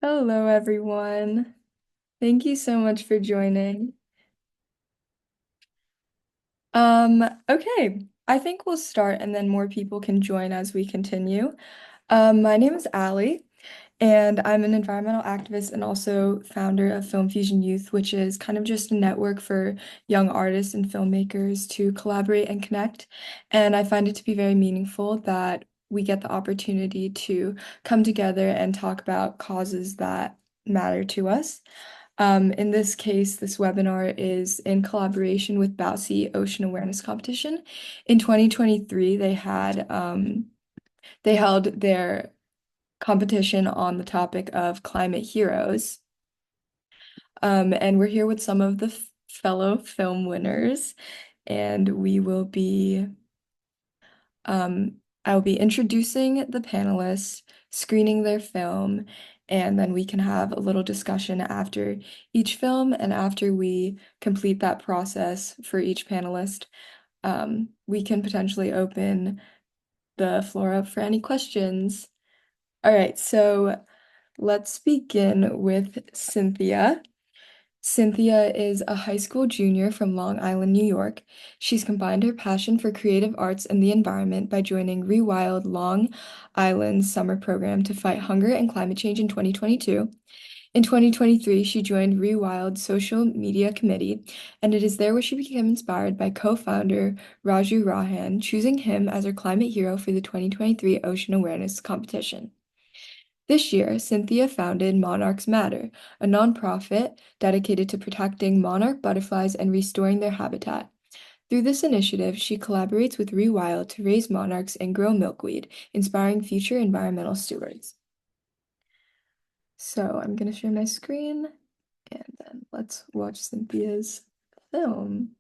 Hello, everyone. Thank you so much for joining. Okay, I think we'll start and then more people can join as we continue. My name is Allie, and I'm an environmental activist and also founder of Film Fusion Youth, which is kind of just a network for young artists and filmmakers to collaborate and connect. And I find it to be very meaningful that we get the opportunity to come together and talk about causes that matter to us. In this case, this webinar is in collaboration with Bousey Ocean Awareness Competition. In 2023, they held their competition on the topic of climate heroes. And we're here with some of the fellow film winners, and I will be introducing the panelists, screening their film, and then we can have a little discussion after each film. And after we complete that process for each panelist, we can potentially open the floor up for any questions. All right, so let's begin with Cynthia. Cynthia is a high school junior from Long Island, New York. She's combined her passion for creative arts and the environment by joining Rewild Long Island's summer program to fight hunger and climate change in 2022. In 2023, she joined Rewild's social media committee, and it is there where she became inspired by co-founder Raju Rahan, choosing him as her climate hero for the 2023 Ocean Awareness Competition. This year, Cynthia founded Monarchs Matter, a nonprofit dedicated to protecting monarch butterflies and restoring their habitat. Through this initiative, she collaborates with Rewild to raise monarchs and grow milkweed, inspiring future environmental stewards. So I'm going to share my screen, and then let's watch Cynthia's film.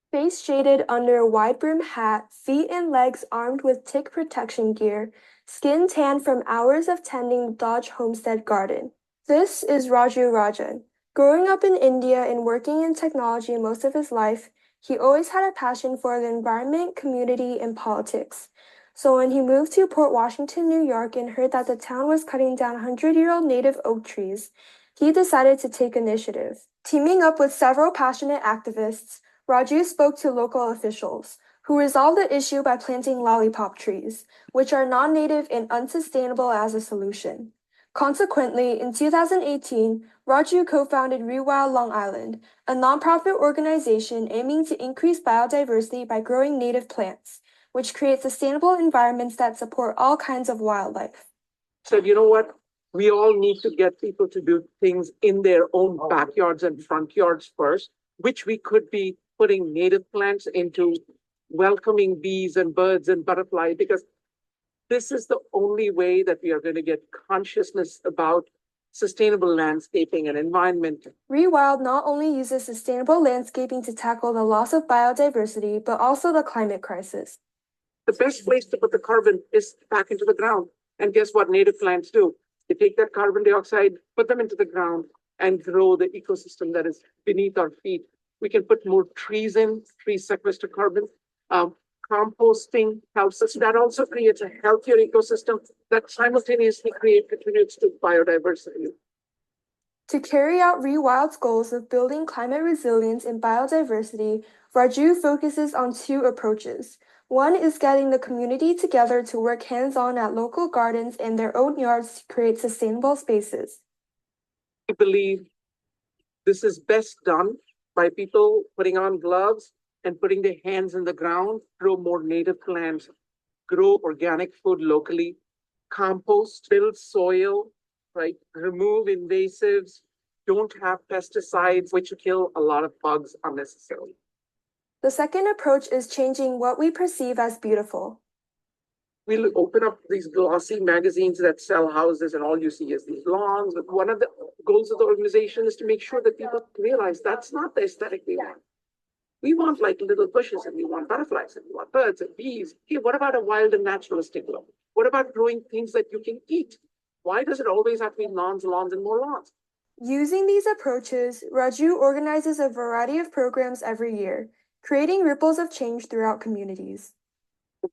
Face shaded under a wide brim hat, feet and legs armed with tick protection gear, skin tan from hours of tending the Dodge homestead garden. This is Raju Rajan. Growing up in India and working in technology most of his life, he always had a passion for the environment, community, and politics. So when he moved to Port Washington, New York, and heard that the town was cutting down 100-year-old native oak trees, he decided to take initiative. Teaming up with several passionate activists, Raju spoke to local officials, who resolved the issue by planting lollipop trees, which are non-native and unsustainable as a solution. Consequently, in 2018, Raju co-founded Rewild Long Island, a nonprofit organization aiming to increase biodiversity by growing native plants, which create sustainable environments that support all kinds of wildlife. Said, you know what? We all need to get people to do things in their own backyards and front yards first, which we could be putting native plants into, welcoming bees and birds and butterflies, because this is the only way that we are going to get consciousness about sustainable landscaping and environment. Rewild not only uses sustainable landscaping to tackle the loss of biodiversity, but also the climate crisis. The best place to put the carbon is back into the ground. And guess what native plants do? They take that carbon dioxide, put them into the ground, and grow the ecosystem that is beneath our feet. We can put more trees in, trees sequester carbon. Composting helps us. That also creates a healthier ecosystem that simultaneously contributes to biodiversity. To carry out Rewild's goals of building climate resilience and biodiversity, Raju focuses on two approaches. One is getting the community together to work hands-on at local gardens and their own yards to create sustainable spaces. I believe this is best done by people putting on gloves and putting their hands in the ground, grow more native plants, grow organic food locally, compost, build soil, right? Remove invasives, don't have pesticides, which kill a lot of bugs unnecessarily. The second approach is changing what we perceive as beautiful. We'll open up these glossy magazines that sell houses, and all you see is these lawns. But one of the goals of the organization is to make sure that people realize that's not the aesthetic we want. We want like little bushes, and we want butterflies, and we want birds and bees. Hey, what about a wild and naturalistic look? What about growing things that you can eat? Why does it always have to be lawns, lawns, and more lawns? Using these approaches, Raju organizes a variety of programs every year. creating ripples of change throughout communities.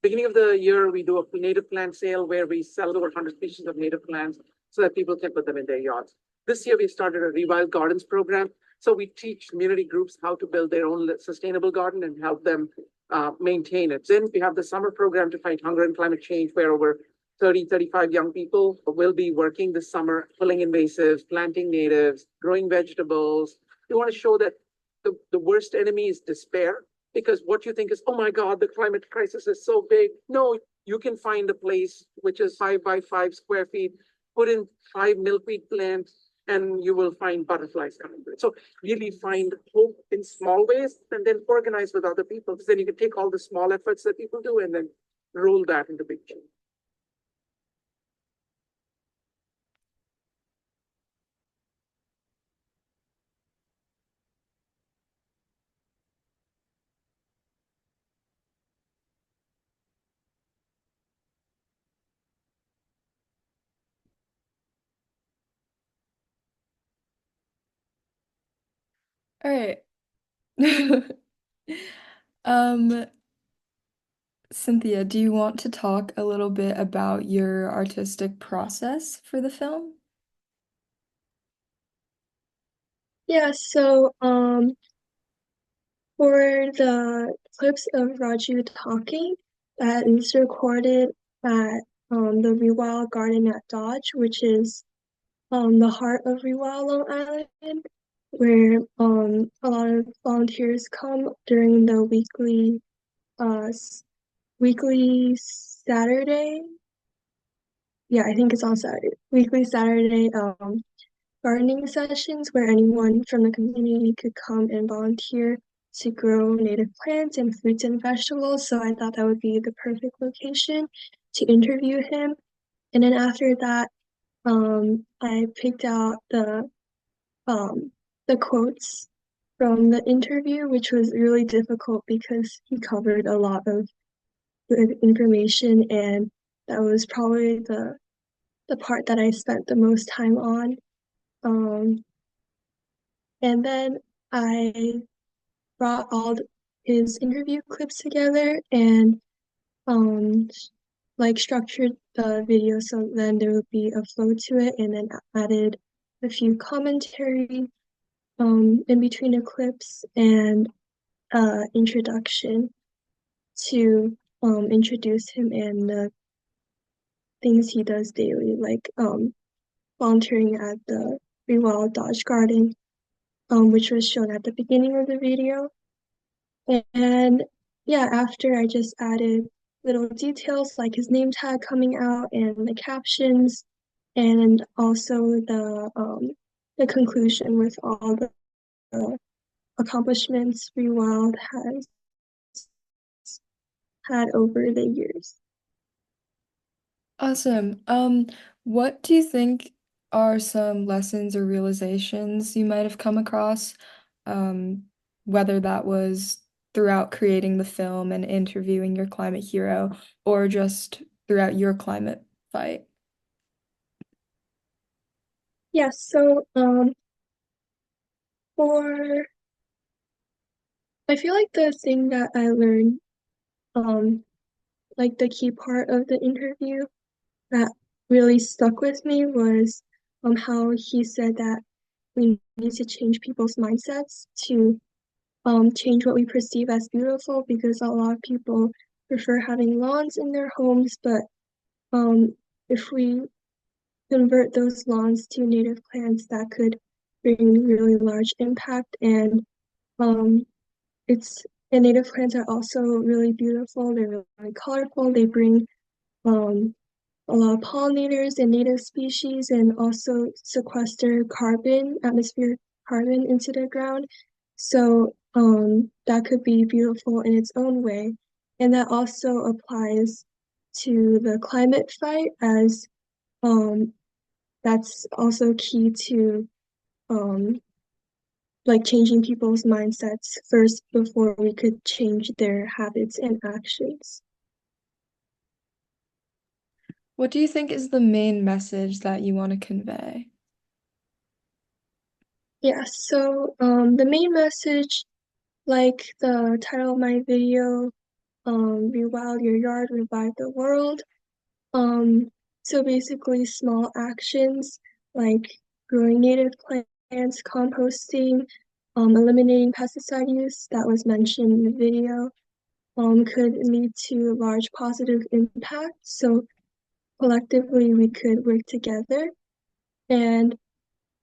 Beginning of the year, we do a native plant sale where we sell over 100 species of native plants so that people can put them in their yards. This year, we started a Rewild Gardens program. So we teach community groups how to build their own sustainable garden and help them maintain it. Then we have the summer program to fight hunger and climate change, where over 30, 35 young people will be working this summer, pulling invasives, planting natives, growing vegetables. We want to show that the worst enemy is despair, because what you think is, oh my God, the climate crisis is so big. No, you can find a place which is 5 by 5 square feet, put in 5 milkweed plants, and you will find butterflies coming to it. So really find hope in small ways and then organize with other people. Because then you can take all the small efforts that people do and then roll that into big change. All right. Um, Cynthia, do you want to talk a little bit about your artistic process for the film? Yeah, for the clips of Raju talking, that is recorded at the Rewild Garden at Dodge, which is the heart of Rewild Long Island, where a lot of volunteers come during the uh weekly Saturday. Yeah, I think it's on Saturday. Weekly Saturday gardening sessions where anyone from the community could come and volunteer to grow native plants and fruits and vegetables. So I thought that would be the perfect location to interview him. And then after that, I picked out the quotes from the interview, which was really difficult because he covered a lot of good information, and that was probably the part that I spent the most time on. Um, and then I brought all his interview clips together and um like structured the video so then there would be a flow to it, and then added a few commentary in between the clips and introduction to introduce him and the things he does daily, like volunteering at the Rewild Dodge Garden, which was shown at the beginning of the video. And yeah, after I just added little details like his name tag coming out and the captions, and also the conclusion with all the accomplishments Rewild has had over the years. Awesome. What do you think are some lessons or realizations you might have come across, um, whether that was throughout creating the film and interviewing your climate hero, or just throughout your climate fight? Yeah, for I feel like the thing that I learned, um, like the key part of the interview that really stuck with me was how he said that we need to change people's mindsets to change what we perceive as beautiful, because a lot of people prefer having lawns in their homes, but um, if we convert those lawns to native plants, that could bring really large impact. And um, it's and native plants are also really beautiful. They're really colorful. They bring um, a lot of pollinators and native species, and also sequester carbon, atmospheric carbon into the ground. So that could be beautiful in its own way. And that also applies to the climate fight, as um, that's also key to um, like changing people's mindsets first before we could change their habits and actions. What do you think is the main message that you want to convey? Yeah, so the main message like the title of my video, Rewild Your Yard, Revive the World. Um, so basically small actions like growing native plants, composting, eliminating pesticide use that was mentioned in the video, could lead to large positive impact. So collectively we could work together. And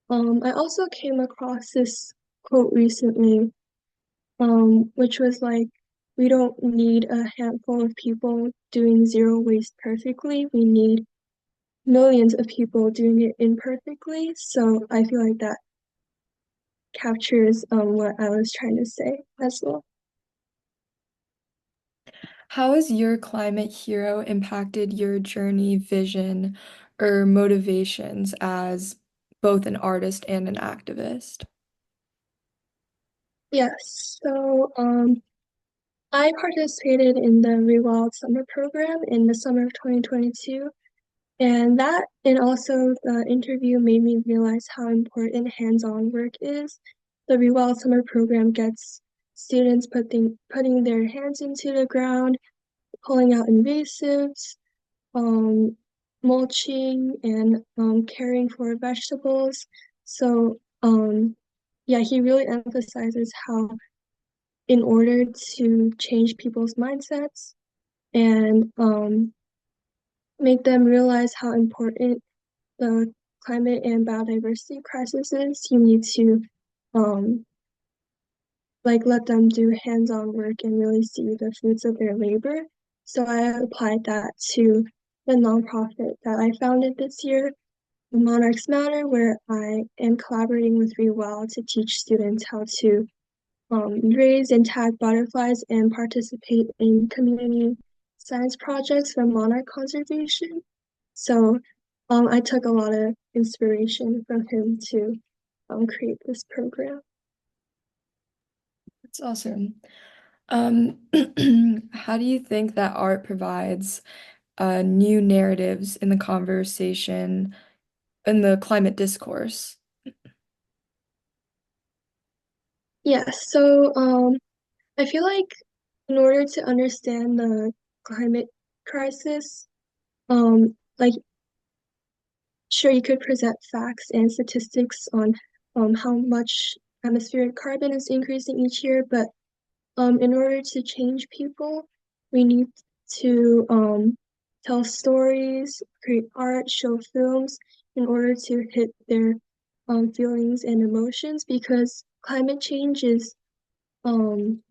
I also came across this quote recently, which was like, we don't need a handful of people doing zero waste perfectly. We need millions of people doing it imperfectly. So I feel like that captures what I was trying to say as well. How has your climate hero impacted your journey, vision, or motivations as both an artist and an activist? Yes, so I participated in the Rewild Summer Program in the summer of 2022, and that and also the interview made me realize how important hands-on work is. The Rewild Summer Program gets students putting their hands into the ground, pulling out invasives, um, mulching, and caring for vegetables. So, yeah, he really emphasizes how, in order to change people's mindsets and make them realize how important the climate and biodiversity crisis is, you need to um, like let them do hands-on work and really see the fruits of their labor. So I applied that to the nonprofit that I founded this year, Monarchs Matter, where I am collaborating with Rewell to teach students how to raise and tag butterflies and participate in community science projects for monarch conservation. So I took a lot of inspiration from him to create this program. That's awesome. How do you think that art provides new narratives in the conversation, in the climate discourse? Yes, so I feel like in order to understand the climate crisis, like sure you could present facts and statistics on how much atmospheric carbon is increasing each year, but in order to change people, we need to tell stories, create art, show films in order to hit their feelings and emotions because climate change is um,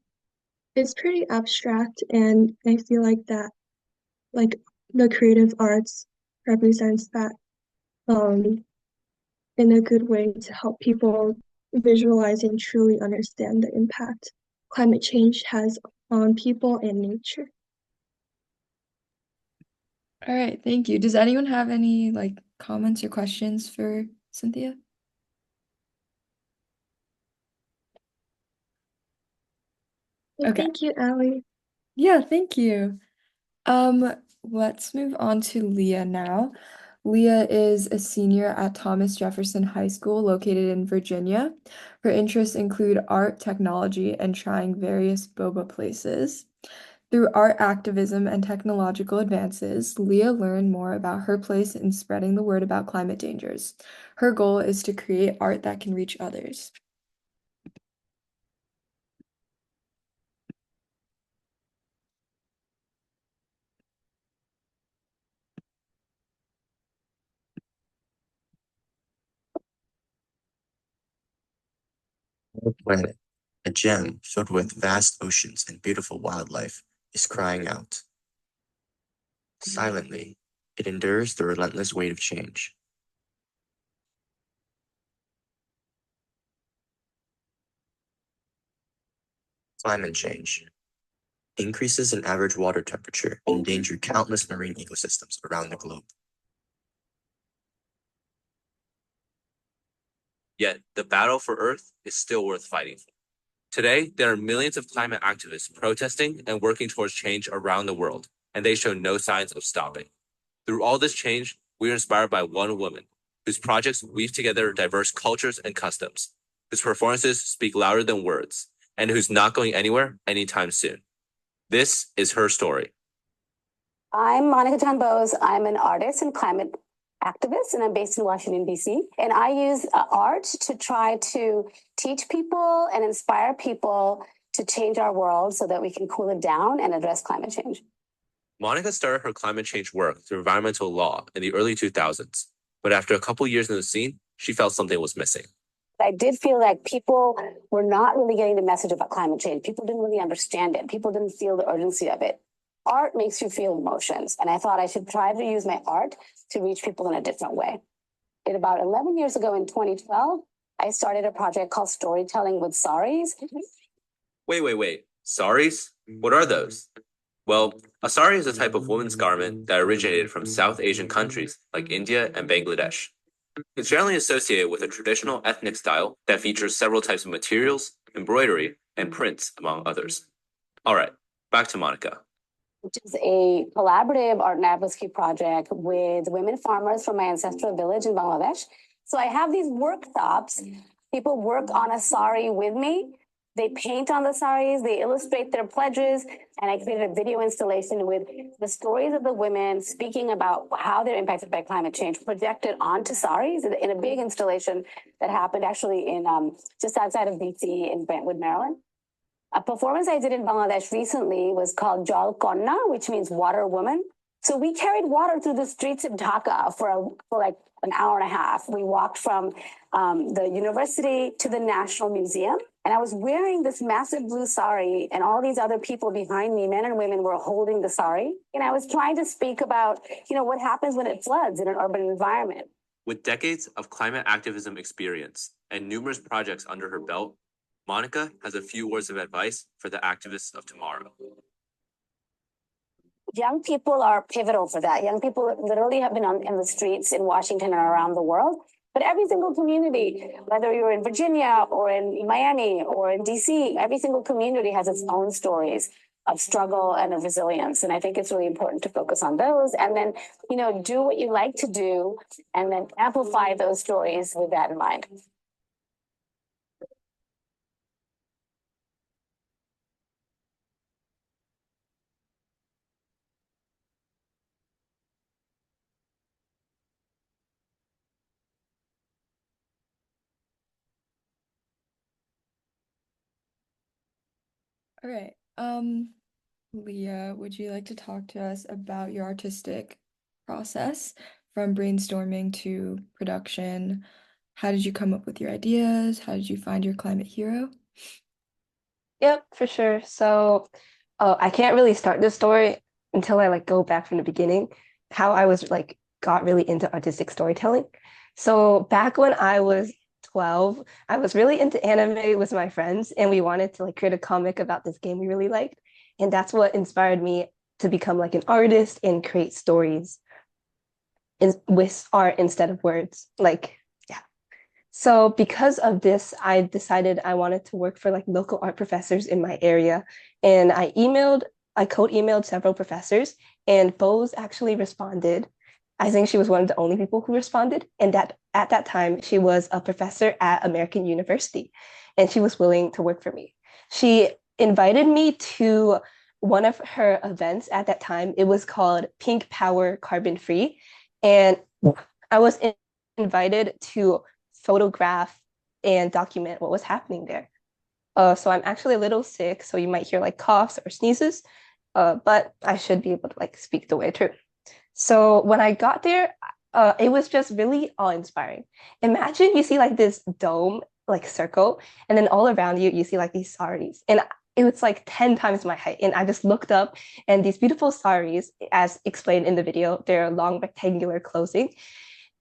it's pretty abstract, and I feel like that, like the creative arts represents that um, in a good way to help people visualize and truly understand the impact climate change has on people and nature. All right, thank you. Does anyone have any comments or questions for Cynthia? Well, Okay. thank you, Allie. Yeah, thank you. Let's move on to Leah now. Leah is a senior at Thomas Jefferson High School located in Virginia. Her interests include art, technology, and trying various boba places. Through art activism and technological advances, Leah learned more about her place in spreading the word about climate dangers. Her goal is to create art that can reach others. Our planet, a gem filled with vast oceans and beautiful wildlife, is crying out. Silently, it endures the relentless weight of change. Climate change. Increases in average water temperature endanger countless marine ecosystems around the globe. Yet, the battle for Earth is still worth fighting for. Today, there are millions of climate activists protesting and working towards change around the world, and they show no signs of stopping. Through all this change, we are inspired by one woman whose projects weave together diverse cultures and customs, whose performances speak louder than words, and who's not going anywhere anytime soon. This is her story. I'm Monica John Bose. I'm an artist and climate activist, and I'm based in Washington, D.C. And I use art to try to teach people and inspire people to change our world so that we can cool it down and address climate change. Monica started her climate change work through environmental law in the early 2000s, but after a couple years in the scene, she felt something was missing. I did feel like people were not really getting the message about climate change. People didn't really understand it. People didn't feel the urgency of it. Art makes you feel emotions, and I thought I should try to use my art to reach people in a different way. And about 11 years ago in 2012, I started a project called Storytelling with Saris. Wait. Saris? What are those? Well, a sari is a type of women's garment that originated from South Asian countries like India and Bangladesh. It's generally associated with a traditional ethnic style that features several types of materials, embroidery, and prints, among others. All right, back to Monica. Which is a collaborative art and advocacy project with women farmers from my ancestral village in Bangladesh. So I have these workshops. People work on a sari with me. They paint on the saris, they illustrate their pledges, and I created a video installation with the stories of the women speaking about how they're impacted by climate change, projected onto saris in a big installation that happened actually in just outside of DC in Brentwood, Maryland. A performance I did in Bangladesh recently was called Jal Konna, which means water woman. So we carried water through the streets of Dhaka for like an hour and a half. We walked from the university to the National Museum. And I was wearing this massive blue sari, and all these other people behind me, men and women, were holding the sari. And I was trying to speak about, what happens when it floods in an urban environment. With decades of climate activism experience and numerous projects under her belt, Monica has a few words of advice for the activists of tomorrow. Young people are pivotal for that. Young people literally have been in the streets in Washington and around the world. But every single community, whether you're in Virginia or in Miami or in DC, every single community has its own stories of struggle and of resilience. And I think it's really important to focus on those and then, do what you like to do and then amplify those stories with that in mind. All right. Leah, would you like to talk to us about your artistic process from brainstorming to production? How did you come up with your ideas? How did you find your climate hero? Yep, for sure. So, I can't really start this story until I go back from the beginning, how I was got really into artistic storytelling. So back when I was 12, I was really into anime with my friends, and we wanted to create a comic about this game we really liked. And that's what inspired me to become an artist and create stories with art instead of words. Yeah. So because of this, I decided I wanted to work for local art professors in my area. And I code emailed several professors, and Bose actually responded. I think she was one of the only people who responded. And that at that time, she was a professor at American University, and she was willing to work for me. She invited me to one of her events at that time. It was called Pink Power Carbon Free. And I was invited to photograph and document what was happening there. So I'm actually a little sick, so you might hear coughs or sneezes, but I should be able to speak the way through. So when I got there, it was just really awe-inspiring. Imagine you see this dome, circle, and then all around you, you see these saris. And it was 10 times my height. And I just looked up, and these beautiful saris, as explained in the video, they're long rectangular clothing.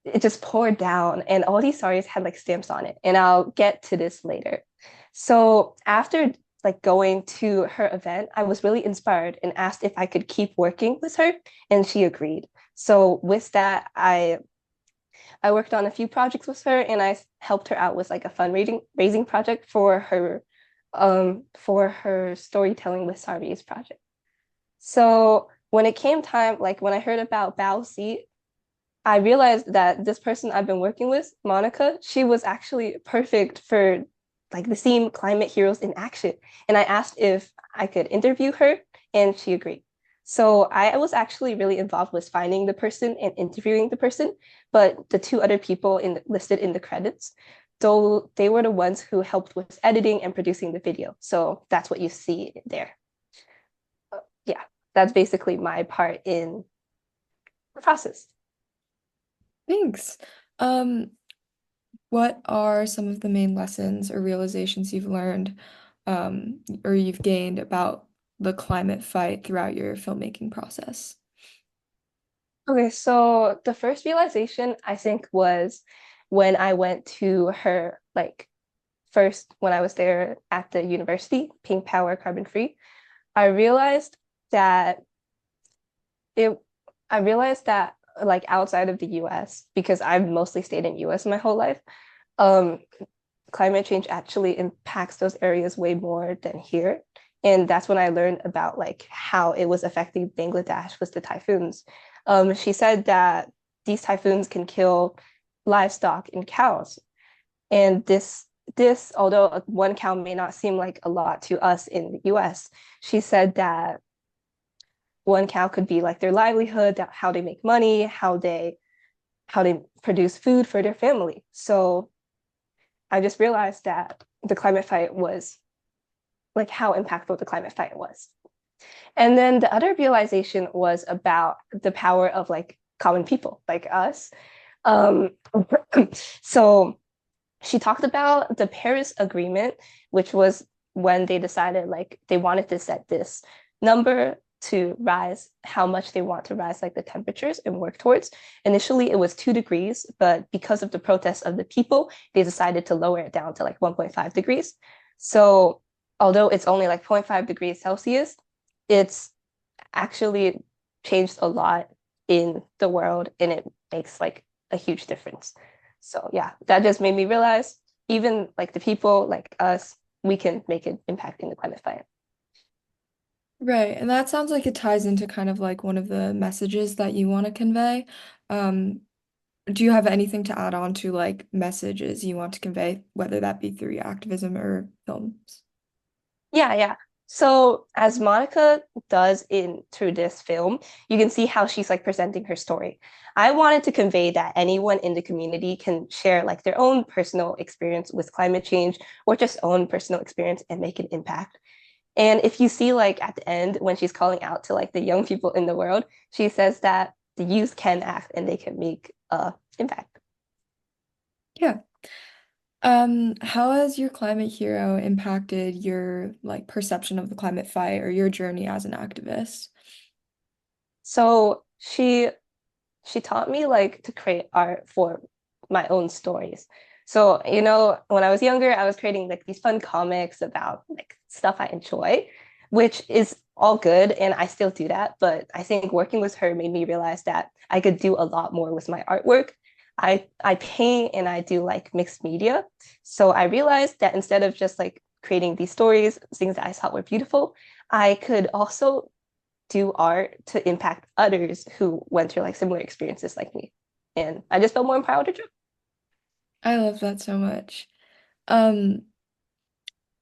It just poured down, and all these saris had stamps on it. And I'll get to this later. So after going to her event, I was really inspired and asked if I could keep working with her, and she agreed. So with that, I worked on a few projects with her, and I helped her out with a fundraising project for her storytelling with Saris project. So when it came time, when I heard about Bao Si, I realized that this person I've been working with, Monica, she was actually perfect for like the theme Climate Heroes in Action. And I asked if I could interview her, and she agreed. So I was actually really involved with finding the person and interviewing the person, but the two other people listed in the credits, though they were the ones who helped with editing and producing the video. So that's what you see there. Yeah, that's basically my part in the process. Thanks. Um, what are some of the main lessons or realizations you've learned, or you've gained about the climate fight throughout your filmmaking process? Okay, so the first realization I think was when I went to her, like, first when I was there at the university, Pink Power Carbon Free. I realized that it I realized that like outside of the US, because I've mostly stayed in US my whole life, um, climate change actually impacts those areas way more than here. And that's when I learned about like how it was affecting Bangladesh with the typhoons. She said that these typhoons can kill livestock and cows. And this, although one cow may not seem like a lot to us in the US, she said that one cow could be like their livelihood, that how they make money, how they produce food for their family. So I just realized that the climate fight was like how impactful the climate fight was. And then the other realization was about the power of like common people like us. Um, so she talked about the Paris Agreement, which was when they decided like they wanted to set this number to rise how much they want to rise like the temperatures and work towards. Initially, it was 2 degrees, but because of the protests of the people, they decided to lower it down to like 1.5 degrees. So although it's only like 0.5 degrees Celsius, it's actually changed a lot in the world and it makes like a huge difference. So yeah, that just made me realize even like the people like us, we can make an impact in the climate fight. Right, and that sounds like it ties into kind of like one of the messages that you want to convey. Um, do you have anything to add on to like messages you want to convey, whether that be through your activism or films? Yeah, yeah. So as Monica does in through this film, you can see how she's like presenting her story. I wanted to convey that anyone in the community can share like their own personal experience with climate change or just own personal experience and make an impact. And if you see like at the end when she's calling out to like the young people in the world, she says that the youth can act and they can make a impact. Yeah. How has your climate hero impacted your like perception of the climate fight or your journey as an activist? So she taught me like to create art for my own stories. So, you know, when I was younger, I was creating like these fun comics about like stuff I enjoy, which is all good. And I still do that. But I think working with her made me realize that I could do a lot more with my artwork. I paint and I do like mixed media. So I realized that instead of just like creating these stories, things that I thought were beautiful, I could also do art to impact others who went through like similar experiences like me. And I just felt more empowered to do. I love that so much. Um,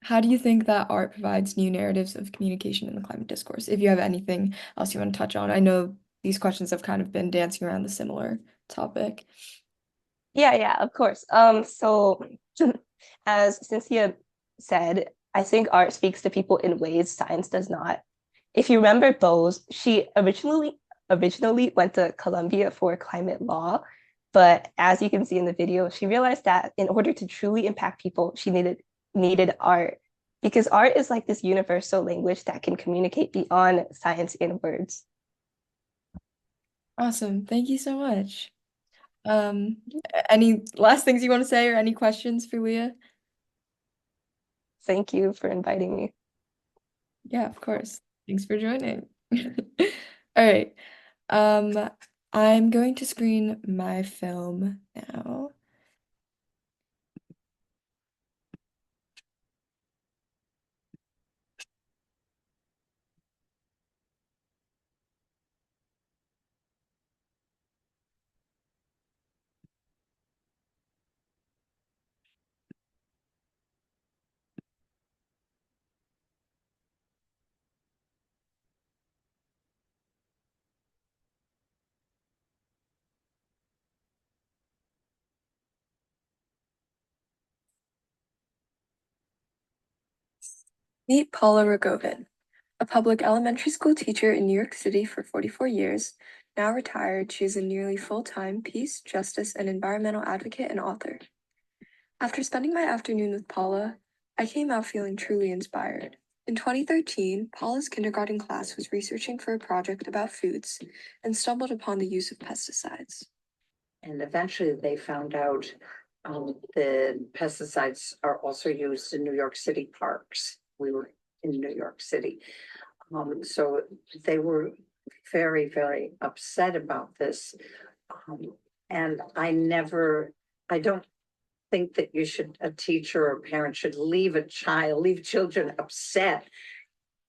how do you think that art provides new narratives of communication in the climate discourse? If you have anything else you want to touch on, I know these questions have kind of been dancing around the similar topic. Yeah, yeah, of course. So as Cynthia said, I think art speaks to people in ways science does not. If you remember Bose, she originally went to Columbia for climate law, but as you can see in the video, she realized that in order to truly impact people, she needed art because art is like this universal language that can communicate beyond science and words. Awesome. Thank you so much. Any last things you want to say or any questions for Leah? Thank you for inviting me. Yeah, of course. Thanks for joining. All right. Um, I'm going to screen my film now. Meet Paula Rogovin, a public elementary school teacher in New York City for 44 years. Now retired, she is a nearly full-time peace, justice, and environmental advocate and author. After spending my afternoon with Paula, I came out feeling truly inspired. In 2013, Paula's kindergarten class was researching for a project about foods and stumbled upon the use of pesticides. And eventually they found out the pesticides are also used in New York City parks. We were in New York City. So they were very, very upset about this. And I don't think that a teacher or a parent should leave children upset.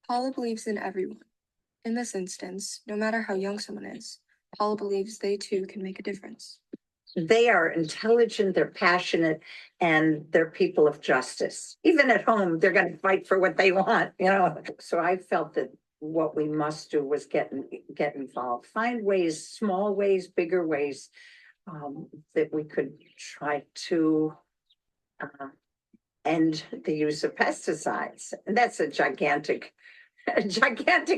Paula believes in everyone. In this instance, no matter how young someone is, Paula believes they too can make a difference. They are intelligent, they're passionate, and they're people of justice. Even at home, they're going to fight for what they want, you know. So I felt that what we must do was get involved, find ways, small ways, bigger ways, that we could try to end the use of pesticides. And that's a gigantic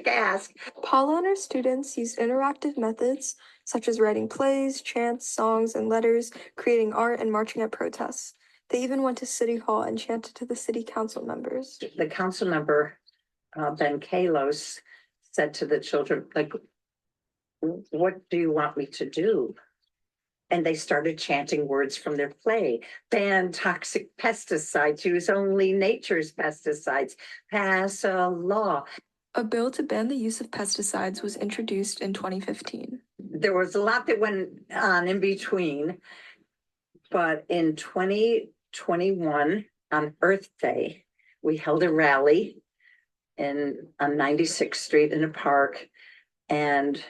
ask. Paula and her students used interactive methods such as writing plays, chants, songs, and letters, creating art, and marching at protests. They even went to City Hall and chanted to the city council members. The council member, Ben Kalos, said to the children, like, what do you want me to do? And they started chanting words from their play. Ban toxic pesticides, use only nature's pesticides, pass a law. A bill to ban the use of pesticides was introduced in 2015. There was a lot that went on in between, but in 2021, on Earth Day, we held a rally on 96th Street in a park, and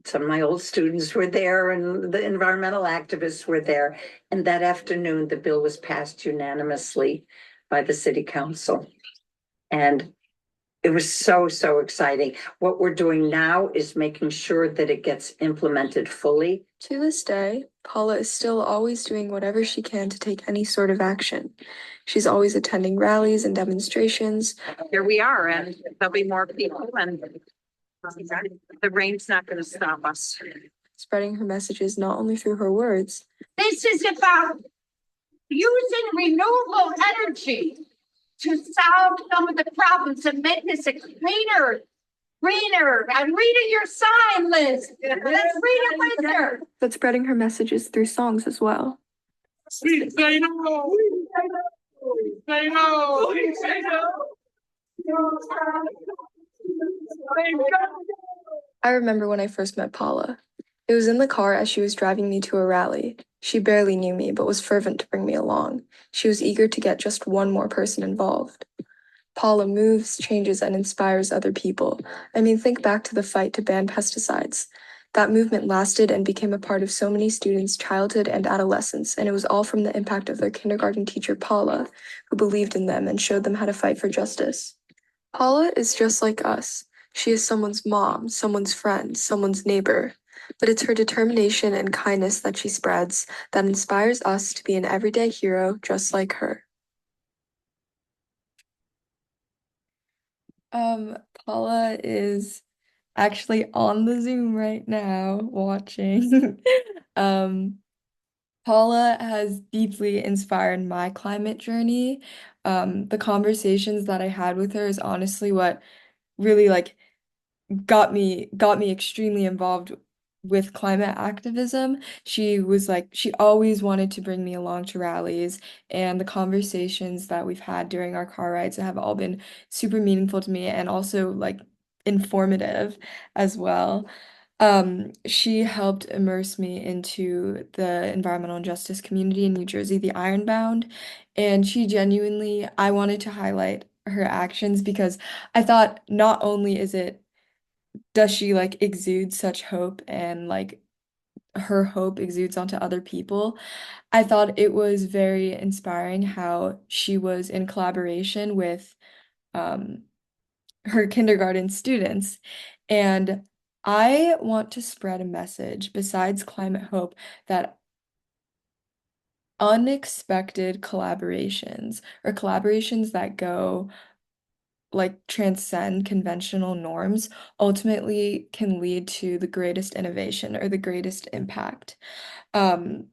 some of my old students were there and the environmental activists were there. And that afternoon, the bill was passed unanimously by the city council. And it was so, so exciting. What we're doing now is making sure that it gets implemented fully. To this day, Paula is still always doing whatever she can to take any sort of action. She's always attending rallies and demonstrations. Here we are, and there'll be more people, and the rain's not going to stop us. Spreading her messages not only through her words. This is about using renewable energy to solve some of the problems and make this a greener. I'm reading your sign, Liz. Let's read it with her. But spreading her messages through songs as well. We say no. We say no. We say no. We say no. I remember when I first met Paula. It was in the car as she was driving me to a rally. She barely knew me, but was fervent to bring me along. She was eager to get just one more person involved. Paula moves, changes, and inspires other people. I mean, think back to the fight to ban pesticides. That movement lasted and became a part of so many students' childhood and adolescence, and it was all from the impact of their kindergarten teacher, Paula, who believed in them and showed them how to fight for justice. Paula is just like us. She is someone's mom, someone's friend, someone's neighbor. But it's her determination and kindness that she spreads that inspires us to be an everyday hero just like her. Paula is actually on the Zoom right now watching. Paula has deeply inspired my climate journey. The conversations that I had with her is honestly what really got me extremely involved with climate activism. She always wanted to bring me along to rallies, and the conversations that we've had during our car rides have all been super meaningful to me and also informative as well. She helped immerse me into the environmental justice community in New Jersey, the Ironbound, and I wanted to highlight her actions because I thought not only does she exude such hope and her hope exudes onto other people. I thought it was very inspiring how she was in collaboration with um, her kindergarten students. And I want to spread a message besides climate hope that unexpected collaborations or collaborations that go like transcend conventional norms ultimately can lead to the greatest innovation or the greatest impact. Um,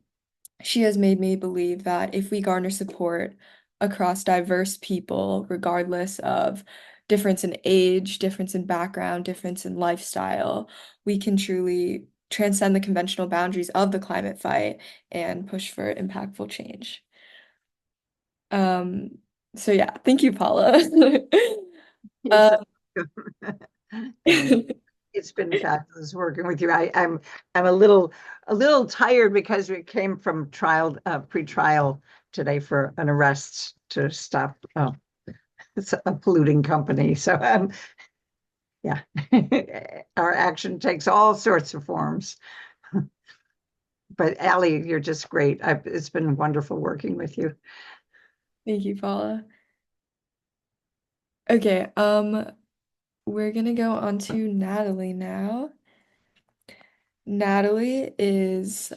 she has made me believe that if we garner support across diverse people, regardless of difference in age, difference in background, difference in lifestyle, we can truly transcend the conventional boundaries of the climate fight and push for impactful change. Um, so yeah, thank you, Paula. You're Uh, so welcome. And it's been fabulous working with you. I'm a little tired because we came from pre-trial today for an arrest to stop it's a polluting company. So yeah, our action takes all sorts of forms. But Allie, you're just great. It's been wonderful working with you. Thank you, Paula. Okay, we're gonna go on to Natalie now. Natalie has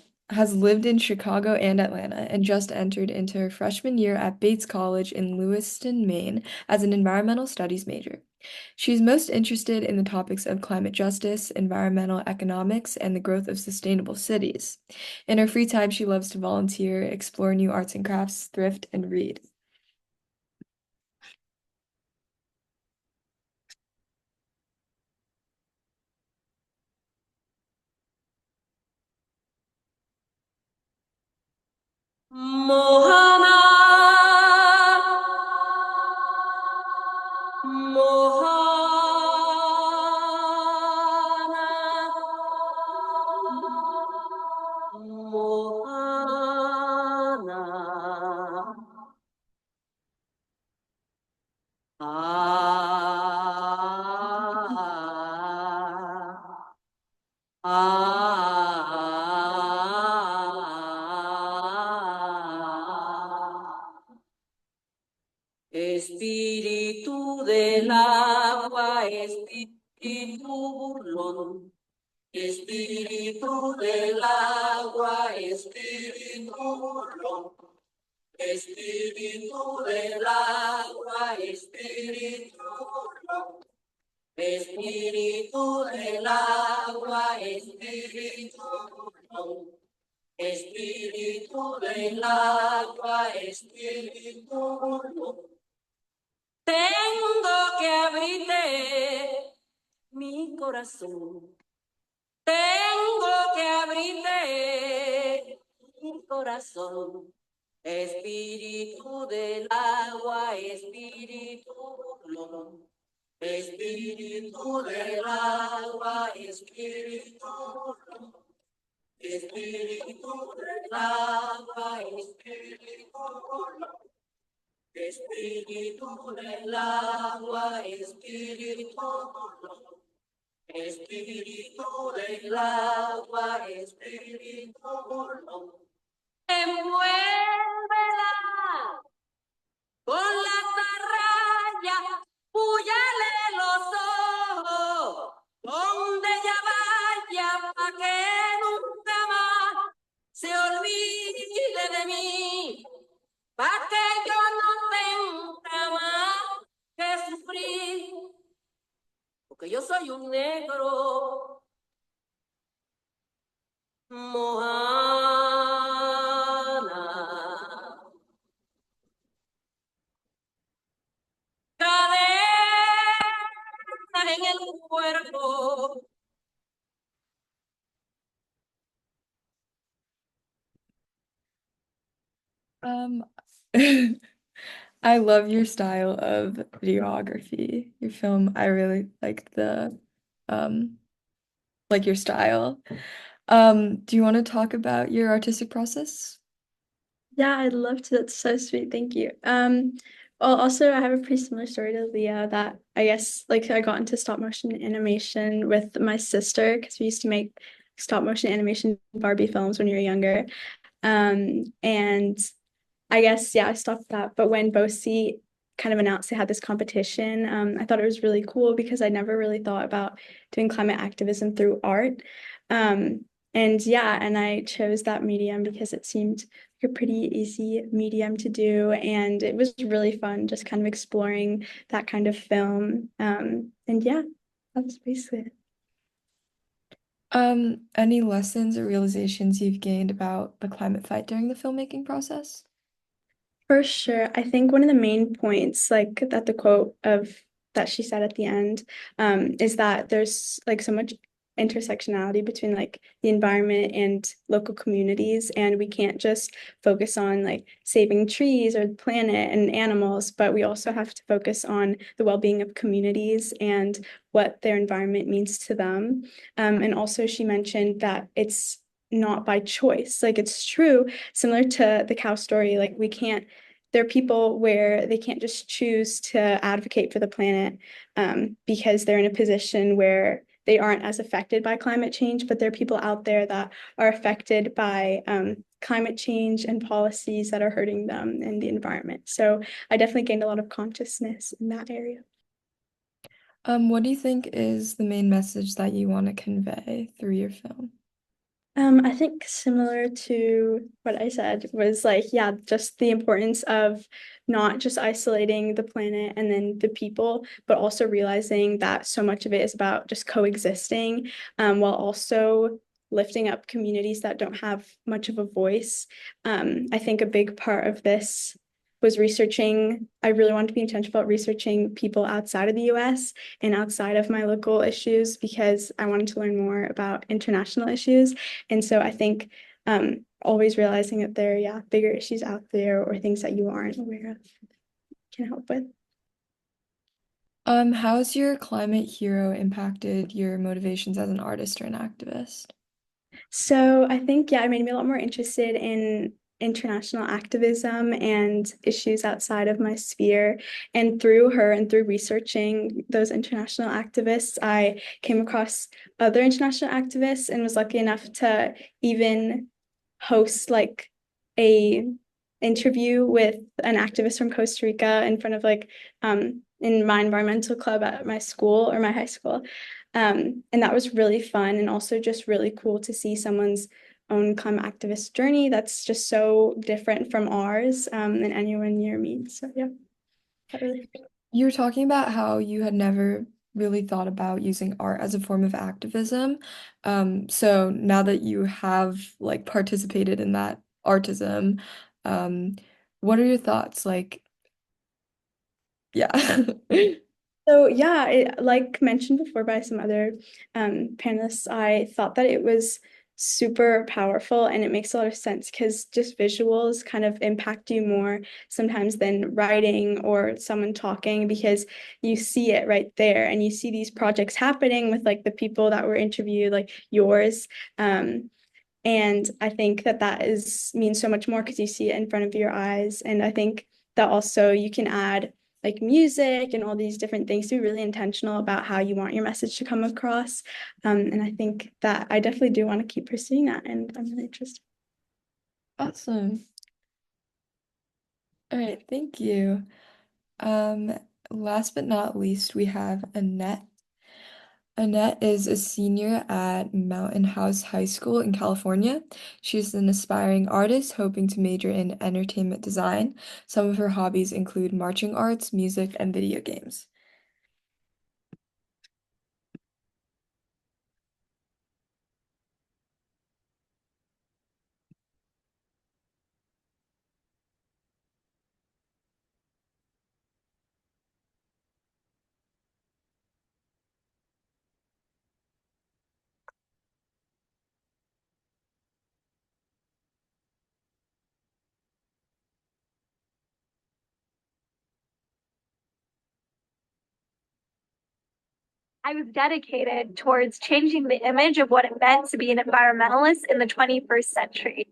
lived in Chicago and Atlanta and just entered into her freshman year at Bates College in Lewiston, Maine, as an environmental studies major. She's most interested in the topics of climate justice, environmental economics, and the growth of sustainable cities. In her free time, she loves to volunteer, explore new arts and crafts, thrift, and read. Mohana, Mohana, Mohana. Espíritu del agua, espíritu burlón, espíritu del agua, espíritu burlón, espíritu del agua, espíritu burlón, espíritu del agua, espíritu burlón, espíritu del agua, espíritu burlón. Tengo que abrirte mi corazón. Tengo que abrirte mi corazón. Espíritu del agua, espíritu burlón. Espíritu del agua, espíritu burlón. Espíritu del agua, espíritu burlón. Espíritu del agua, espíritu burlón. Espíritu del agua, espíritu burlón. Envuélvela con la atarraya, púyale los ojos, donde ella vaya, pa' que nunca más se olvide de mí, pa' que yo no tenga más que sufrir, porque yo soy un negro. Mohana. Cadenas en el cuerpo. Um, I love your style of videography. Your film, I really like um like your style. Do you want to talk about your artistic process? Yeah, I'd love to. That's so sweet. Thank you. Well, also I have a pretty similar story to Leah that I guess like I got into stop motion animation with my sister because we used to make stop motion animation Barbie films when we were younger. And I guess yeah, I stopped that. But when BOSI kind of announced they had this competition, I thought it was really cool because I never really thought about doing climate activism through art. Um, And yeah, and I chose that medium because it seemed like a pretty easy medium to do. And it was really fun just kind of exploring that kind of film. And yeah, that was basically it. Any lessons or realizations you've gained about the climate fight during the filmmaking process? For sure. I think one of the main points, like that the quote of that she said at the end, is that there's like so much intersectionality between like the environment and local communities, and we can't just focus on like saving trees or the planet and animals, but we also have to focus on the well-being of communities and what their environment means to them. And also she mentioned that it's not by choice. Like it's true, similar to the cow story, like we can't there are people where they can't just choose to advocate for the planet because they're in a position where they aren't as affected by climate change, but there are people out there that are affected by climate change and policies that are hurting them and the environment. So I definitely gained a lot of consciousness in that area. What do you think is the main message that you want to convey through your film? I think similar to what I said was like, yeah, just the importance of not just isolating the planet and then the people, but also realizing that so much of it is about just coexisting, while also lifting up communities that don't have much of a voice. I think a big part of this was researching. I really wanted to be intentional about researching people outside of the US and outside of my local issues because I wanted to learn more about international issues. And so I think always realizing that there are, yeah, bigger issues out there or things that you aren't aware of can help with. How has your climate hero impacted your motivations as an artist or an activist? So I think, yeah, it made me a lot more interested in international activism and issues outside of my sphere. And through her and through researching those international activists, I came across other international activists and was lucky enough to even host like a interview with an activist from Costa Rica in front of like in my environmental club at my school or my high school. And that was really fun and also just really cool to see someone's own climate activist journey that's just so different from ours and anyone near me. So yeah, that really. You were talking about how you had never really thought about using art as a form of activism. So now that you have like participated in that artism, um, what are your thoughts? Like, yeah. So yeah, like mentioned before by some other panelists, I thought that it was super powerful and it makes a lot of sense because just visuals kind of impact you more sometimes than writing or someone talking because you see it right there and you see these projects happening with like the people that were interviewed, like yours. And I think that that is means so much more because you see it in front of your eyes. And I think that also you can add like music and all these different things to be really intentional about how you want your message to come across. And I think that I definitely do want to keep pursuing that. And I'm really interested. Awesome. All right, thank you. Um, Last but not least, we have Annette. Annette is a senior at Mountain House High School in California. She's an aspiring artist hoping to major in entertainment design. Some of her hobbies include marching arts, music, and video games. I was dedicated towards changing the image of what it meant to be an environmentalist in the 21st century.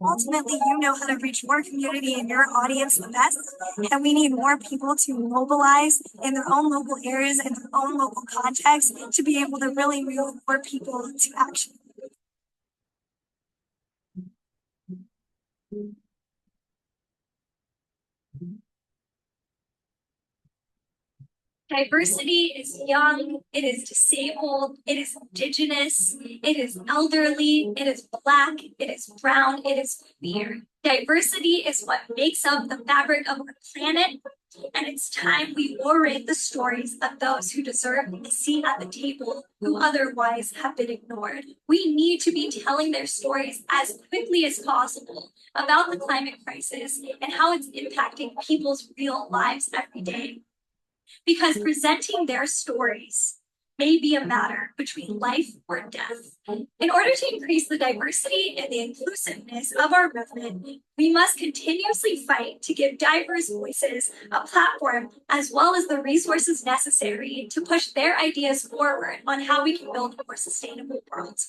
Ultimately, you know how to reach more community and your audience the best. And we need more people to mobilize in their own local areas and their own local context to be able to really move more people to action. Diversity is young, it is disabled, it is indigenous, it is elderly, it is Black, it is brown, it is queer. Diversity is what makes up the fabric of our planet, and it's time we orate the stories of those who deserve a seat at the table, who otherwise have been ignored. We need to be telling their stories as quickly as possible about the climate crisis and how it's impacting people's real lives every day. Because presenting their stories may be a matter between life or death. In order to increase the diversity and the inclusiveness of our movement, we must continuously fight to give diverse voices a platform as well as the resources necessary to push their ideas forward on how we can build a more sustainable world.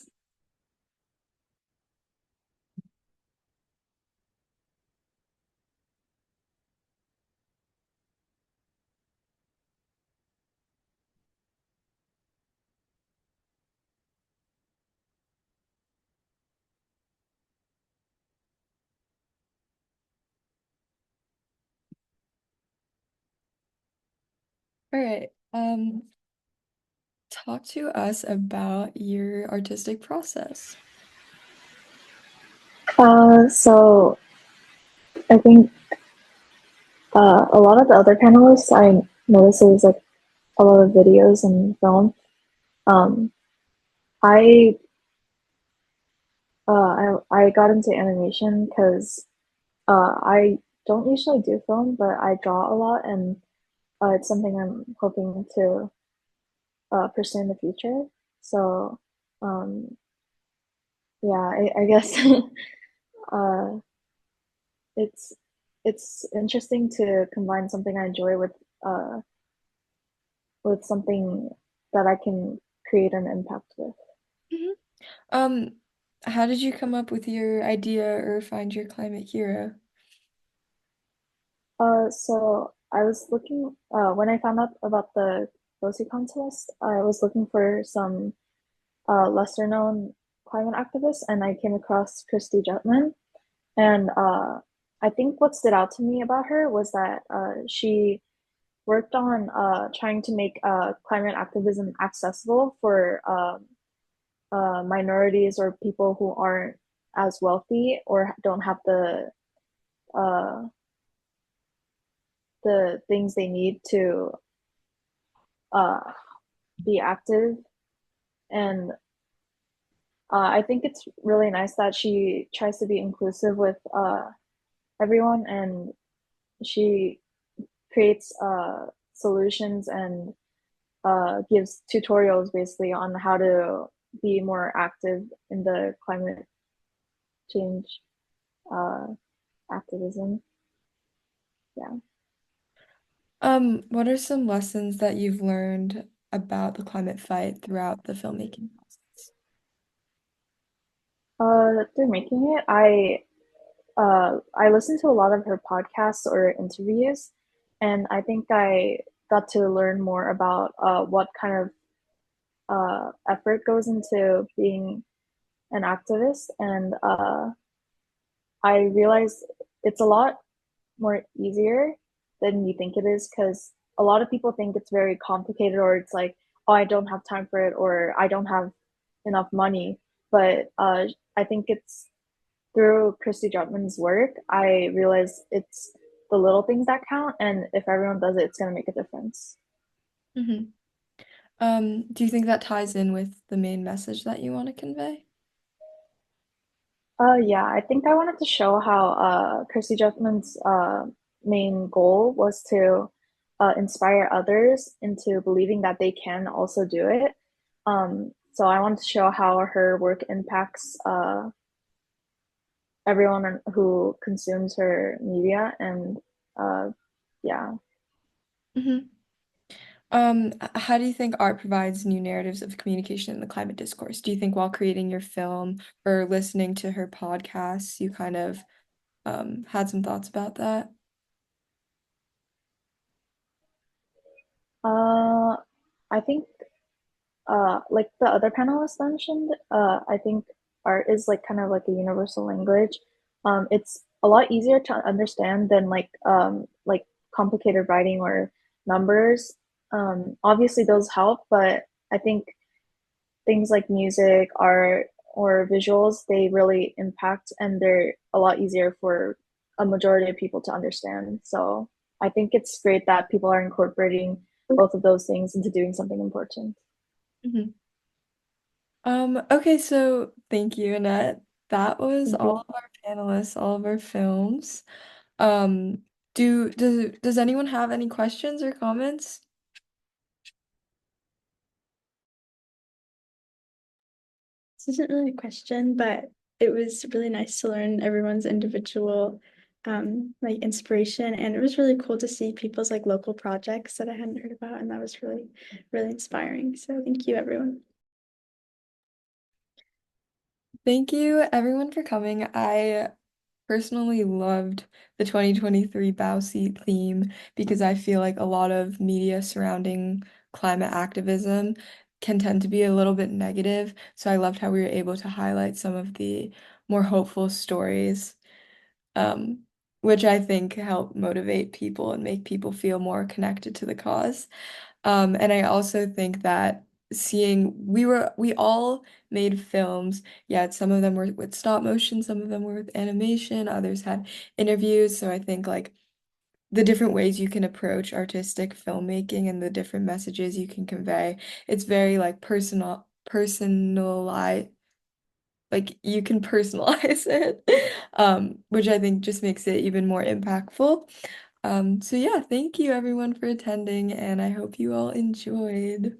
All right. Talk to us about your artistic process. So I think a lot of the other panelists I noticed there was like a lot of videos and film. Um, I I got into animation because I don't usually do film, but I draw a lot, and it's something I'm hoping to pursue in the future. So um, yeah, I guess uh, it's it's interesting to combine something I enjoy uh, with something that I can create an impact with. Mhm. Um, how did you come up with your idea or find your climate hero? So I was looking when I found out about the Rosie contest, I was looking for some lesser known climate activists, and I came across Christy Jutman. And I think what stood out to me about her was that she worked on trying to make climate activism accessible for minorities or people who aren't as wealthy or don't have uh, the things they need to uh, be active. And I think it's really nice that she tries to be inclusive with everyone, and she creates solutions and gives tutorials basically on how to be more active in the climate change uh, activism. Yeah. What are some lessons that you've learned about the climate fight throughout the filmmaking process? Through making it, I listened to a lot of her podcasts or interviews, and I think I got to learn more about what kind of effort goes into being an activist, and I realized it's a lot more easier than you think it is because a lot of people think it's very complicated or it's like, oh, I don't have time for it or I don't have enough money. But I think it's through Christy Jutman's work, I realized it's the little things that count, and if everyone does it, it's going to make a difference. Mm-hmm. Do you think that ties in with the main message that you want to convey? Yeah, I think I wanted to show how Kirsty Jutman's main goal was to inspire others into believing that they can also do it. So I wanted to show how her work impacts everyone who consumes her media, and yeah. Mm-hmm. How do you think art provides new narratives of communication in the climate discourse? Do you think while creating your film or listening to her podcasts, you kind of had some thoughts about that? Uh, I think like the other panelists mentioned, I think art is like kind of like a universal language. It's a lot easier to understand than like complicated writing or numbers. Obviously those help, but I think things like music, art, or visuals, they really impact and they're a lot easier for a majority of people to understand. So I think it's great that people are incorporating both of those things into doing something important. Mhm. Okay, so thank you, Annette. That was Thank all you. of our panelists, all of our films. Um, does anyone have any questions or comments? This isn't really a question, but it was really nice to learn everyone's individual like inspiration, and it was really cool to see people's like local projects that I hadn't heard about, and that was really, really inspiring. So thank you, everyone. Thank you everyone for coming. I personally loved the 2023 Bow Seat theme because I feel like a lot of media surrounding climate activism can tend to be a little bit negative. So I loved how we were able to highlight some of the more hopeful stories, um, which I think help motivate people and make people feel more connected to the cause. And I also think that we all made films, yet some of them were with stop motion, some of them were with animation, others had interviews. So I think like the different ways you can approach artistic filmmaking and the different messages you can convey, it's very like personalized, like you can personalize it, which I think just makes it even more impactful. So yeah, thank you everyone for attending, and I hope you all enjoyed.